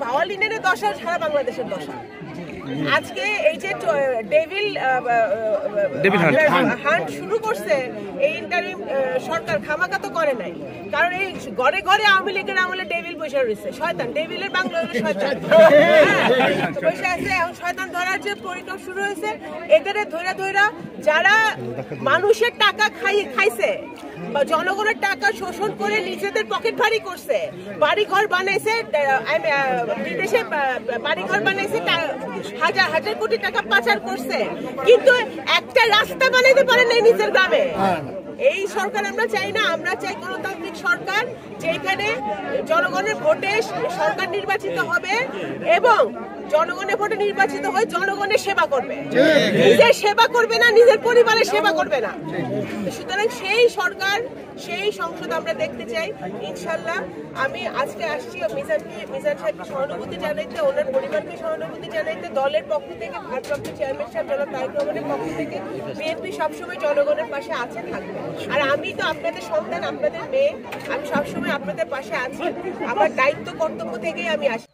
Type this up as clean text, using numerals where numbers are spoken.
পাওয়ালিনের দশা সারা বাংলাদেশের দশা। আজকে এই যে ডেভিল হান্ট শুরু করছে এই ইন্টারিম সরকার খামাকা তো করে নাই, কারণ এই ঘরে ঘরে আওয়ামী লীগের আমলে ডেভিল বসে রয়েছে, শয়তান, ডেভিলের বাংলা হলো শয়তান বসে আছে। এখন শয়তান ধরার যে পরিণাম শুরু হয়েছে, এদের ধৈরা ধৈরা যারা মানুষের টাকা খাইছে বা জনগণের টাকা শোষণ করে নিজেদের পকেট ভারী করছে, বাড়ি ঘর বানাইছে, বিদেশে বাড়ি ঘর বানাইছে, হাজার হাজার কোটি টাকা পাচার করছে, কিন্তু একটা রাস্তা বানাইতে পারে নাই নিজের গ্রামে। এই সরকার আমরা চাই না, আমরা চাই গণতান্ত্রিক সরকার, যেখানে জনগণের ভোটে সরকার নির্বাচিত হবে এবং জনগণের ভোটে নির্বাচিত হয়ে জনগণের সেবা করবে, নিজের সেবা করবে না, নিজের পরিবারের সেবা করবে না। সুতরাং সেই সরকার, সেই সংসদ আমরা দেখতে চাই ইনশাল্লাহ। আমি আজকে আসছি মিজান সাহেবকে সহানুভূতি জানাইতে, ওনার পরিবারকে সহানুভূতি জানাইতে, দলের পক্ষ থেকে ভারপ্রাপ্ত চেয়ারম্যান সাহেব জনাব তারেক রহমানের পক্ষ থেকে বিএনপি সবসময় জনগণের পাশে আছে, থাকবে। আর আমি তো আপনাদের সন্তান, আপনাদের মেয়ে, আমি সবসময় আপনাদের পাশে আছি, আমার দায়িত্ব কর্তব্য থেকেই আমি আসি।